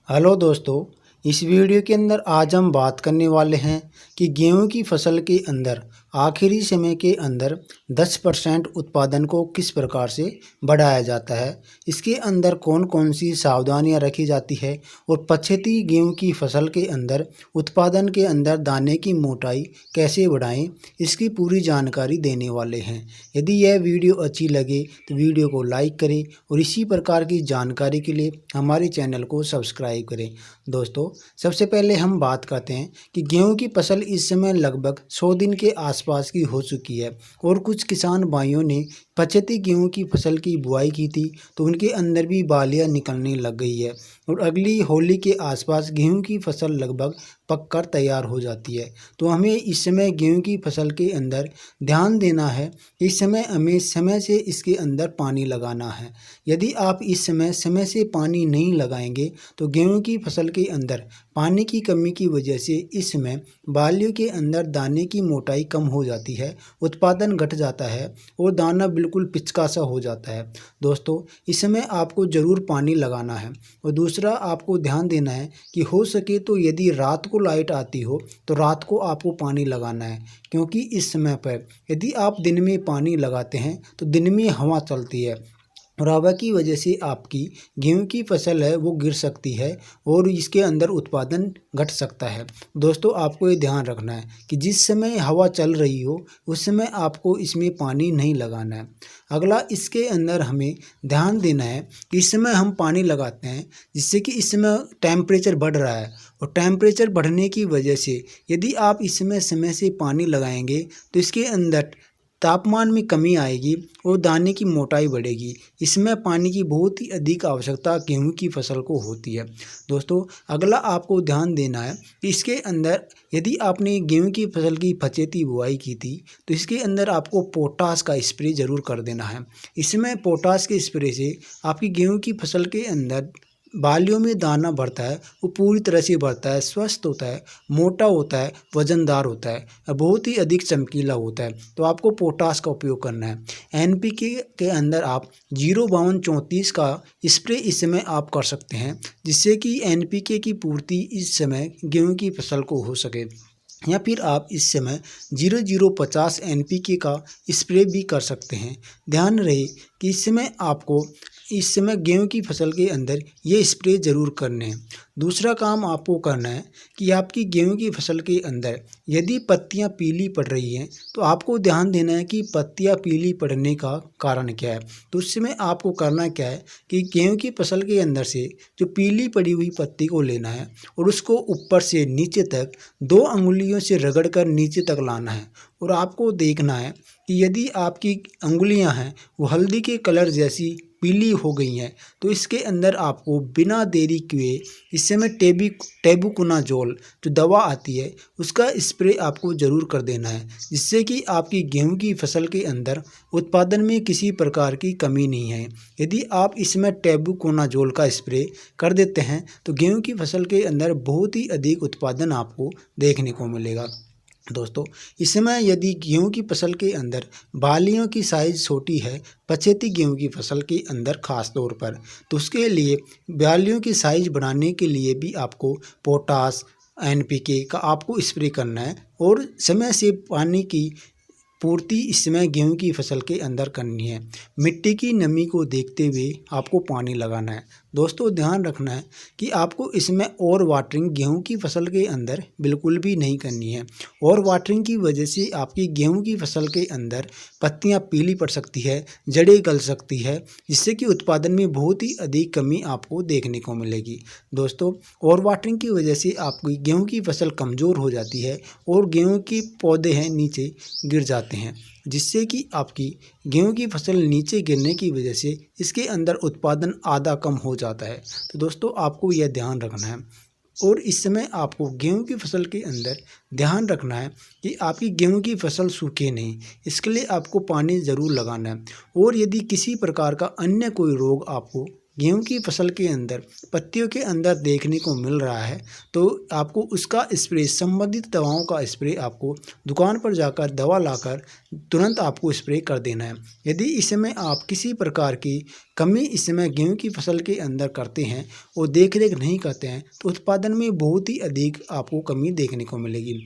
Hello दोस्तों, इस video के अंदर आज हम बात करने वाले हैं कि गेहूं की फसल के अंदर आखिरी समय के अंदर 10% उत्पादन को किस प्रकार से बढ़ाया जाता है। इसके अंदर कौन कौन सी सावधानियां रखी जाती है और पछेती गेहूं की फसल के अंदर उत्पादन के अंदर दाने की मोटाई कैसे बढ़ाएं, इसकी पूरी जानकारी देने वाले हैं। यदि यह वीडियो अच्छी लगे तो वीडियो को लाइक करें और इसी प्रकार की जानकारी के लिए हमारे चैनल को सब्सक्राइब करें। दोस्तों, सबसे पहले हम बात करते हैं कि गेहूं की फसल इस समय लगभग 100 दिन के आसपास की हो चुकी है और कुछ किसान भाइयों ने पछेती गेहूं की फसल की बुआई की थी तो उनके अंदर भी बालियां निकलने लग गई है और अगली होली के आसपास गेहूं की फसल लगभग पककर तैयार हो जाती है। तो हमें इस समय गेहूं की फसल के अंदर ध्यान देना है। इस समय हमें समय से इसके अंदर पानी लगाना है। यदि आप इस समय से पानी नहीं लगाएंगे तो गेहूं की फसल के अंदर पानी की कमी की वजह से इस समय बालियों के अंदर दाने की मोटाई कम हो जाती है, उत्पादन घट जाता है और दाना बिल्कुल पिचका सा हो जाता है। दोस्तों, इस समय आपको ज़रूर पानी लगाना है और दूसरा आपको ध्यान देना है कि हो सके तो यदि रात को लाइट आती हो तो रात को आपको पानी लगाना है, क्योंकि इस समय पर यदि आप दिन में पानी लगाते हैं तो दिन में हवा चलती है और हवा की वजह से आपकी गेहूं की फसल है वो गिर सकती है और इसके अंदर उत्पादन घट सकता है। दोस्तों, आपको ये ध्यान रखना है कि जिस समय हवा चल रही हो उस समय आपको इसमें पानी नहीं लगाना है। अगला, इसके अंदर हमें ध्यान देना है कि इस समय हम पानी लगाते हैं जिससे कि इस समय टेम्परेचर बढ़ रहा है और टेम्परेचर बढ़ने की वजह से यदि आप इस समय से पानी लगाएंगे तो इसके अंदर तापमान में कमी आएगी और दाने की मोटाई बढ़ेगी। इसमें पानी की बहुत ही अधिक आवश्यकता गेहूं की फसल को होती है। दोस्तों, अगला आपको ध्यान देना है कि इसके अंदर यदि आपने गेहूं की फसल की पछेती बुआई की थी तो इसके अंदर आपको पोटास का स्प्रे ज़रूर कर देना है। इसमें पोटास के स्प्रे से आपकी गेहूं की फसल के अंदर बालियों में दाना बढ़ता है, वो पूरी तरह से बढ़ता है, स्वस्थ होता है, मोटा होता है, वजनदार होता है, बहुत ही अधिक चमकीला होता है। तो आपको पोटास का उपयोग करना है। एनपीके के अंदर आप 05234 का स्प्रे इस समय आप कर सकते हैं, जिससे कि एनपीके की पूर्ति इस समय गेहूं की फसल को हो सके। या फिर आप इस समय 0050 एनपीके का स्प्रे भी कर सकते हैं। ध्यान रहे कि इस समय गेहूं की फसल के अंदर ये स्प्रे ज़रूर करने हैं। दूसरा काम आपको करना है कि आपकी गेहूं की फसल के अंदर यदि पत्तियां पीली पड़ रही हैं तो आपको ध्यान देना है कि पत्तियां पीली पड़ने का कारण क्या है। तो उस समय आपको करना क्या है कि गेहूं की फसल के अंदर से जो पीली पड़ी हुई पत्ती को लेना है और उसको ऊपर से नीचे तक 2 अंगुलियों से रगड़ कर नीचे तक लाना है और आपको देखना है कि यदि आपकी अंगुलियां हैं वो हल्दी के कलर जैसी पीली हो गई हैं तो इसके अंदर आपको बिना देरी किए इस समय टेबुकोनाजोल जो दवा आती है उसका स्प्रे आपको ज़रूर कर देना है, जिससे कि आपकी गेहूं की फसल के अंदर उत्पादन में किसी प्रकार की कमी नहीं है। यदि आप इसमें टेबुकोनाजोल का स्प्रे कर देते हैं तो गेहूं की फसल के अंदर बहुत ही अधिक उत्पादन आपको देखने को मिलेगा। दोस्तों, इस समय यदि गेहूं की फसल के अंदर बालियों की साइज़ छोटी है, पछेती गेहूं की फसल के अंदर खास तौर पर, तो उसके लिए बालियों की साइज़ बढ़ाने के लिए भी आपको पोटास एनपीके का आपको स्प्रे करना है और समय से पानी की पूर्ति इस समय गेहूं की फसल के अंदर करनी है। मिट्टी की नमी को देखते हुए आपको पानी लगाना है। दोस्तों, ध्यान रखना है कि आपको इसमें और वाटरिंग गेहूं की फसल के अंदर बिल्कुल भी नहीं करनी है। और वाटरिंग की वजह से आपकी गेहूं की फसल के अंदर पत्तियां पीली पड़ सकती है, जड़ें गल सकती है, जिससे कि उत्पादन में बहुत ही अधिक कमी आपको देखने को मिलेगी। दोस्तों, और वाटरिंग की वजह से आपकी गेहूँ की फसल कमज़ोर हो जाती है और गेहूँ के पौधे हैं नीचे गिर जाते हैं, जिससे कि आपकी गेहूं की फसल नीचे गिरने की वजह से इसके अंदर उत्पादन आधा कम हो जाता है। तो दोस्तों, आपको यह ध्यान रखना है और इस समय आपको गेहूं की फसल के अंदर ध्यान रखना है कि आपकी गेहूं की फसल सूखे नहीं। इसके लिए आपको पानी ज़रूर लगाना है और यदि किसी प्रकार का अन्य कोई रोग आपको गेहूं की फसल के अंदर पत्तियों के अंदर देखने को मिल रहा है तो आपको उसका स्प्रे, संबंधित दवाओं का स्प्रे आपको दुकान पर जाकर दवा लाकर तुरंत आपको स्प्रे कर देना है। यदि इस समय आप किसी प्रकार की कमी इस समय गेहूं की फसल के अंदर करते हैं और देख रेख नहीं करते हैं तो उत्पादन में बहुत ही अधिक आपको कमी देखने को मिलेगी।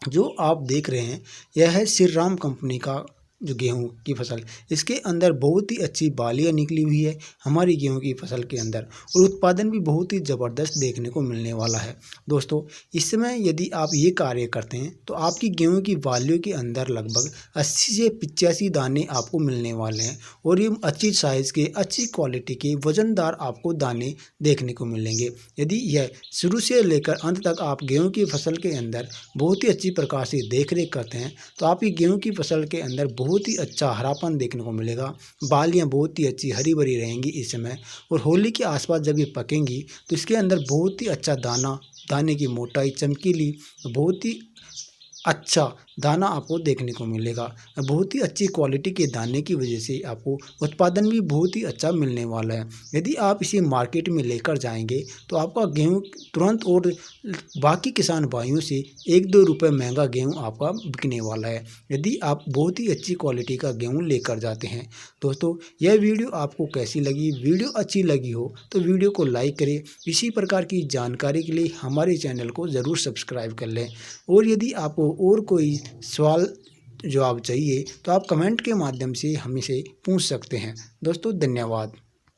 जो आप देख रहे हैं यह है श्री राम कंपनी का जो गेहूं की फसल, इसके अंदर बहुत ही अच्छी बालियाँ निकली हुई है हमारी गेहूं की फसल के अंदर और उत्पादन भी बहुत ही ज़बरदस्त देखने को मिलने वाला है। दोस्तों इस समय यदि आप ये कार्य करते हैं तो आपकी गेहूं की बालियों के अंदर लगभग 80 से 85 दाने आपको मिलने वाले हैं और ये अच्छी साइज़ के, अच्छी क्वालिटी के, वज़नदार आपको दाने देखने को मिलेंगे। यदि यह शुरू से लेकर अंत तक आप गेहूं की फसल के अंदर बहुत ही अच्छी प्रकार से देख रेख करते हैं तो आपकी गेहूं की फसल के अंदर बहुत ही अच्छा हरापन देखने को मिलेगा। बालियां बहुत ही अच्छी हरी भरी रहेंगी इस समय और होली के आसपास जब ये पकेंगी तो इसके अंदर बहुत ही अच्छा दाने की मोटाई चमकीली, बहुत ही अच्छा दाना आपको देखने को मिलेगा। बहुत ही अच्छी क्वालिटी के दाने की वजह से आपको उत्पादन भी बहुत ही अच्छा मिलने वाला है। यदि आप इसे मार्केट में लेकर जाएंगे तो आपका गेहूं तुरंत और बाकी किसान भाइयों से 1-2 रुपये महंगा गेहूं आपका बिकने वाला है यदि आप बहुत ही अच्छी क्वालिटी का गेहूं लेकर जाते हैं। दोस्तों यह वीडियो आपको कैसी लगी? वीडियो अच्छी लगी हो तो वीडियो को लाइक करें। इसी प्रकार की जानकारी के लिए हमारे चैनल को ज़रूर सब्सक्राइब कर लें और यदि आपको और कोई सवाल जवाब चाहिए तो आप कमेंट के माध्यम से हमसे पूछ सकते हैं। दोस्तों धन्यवाद।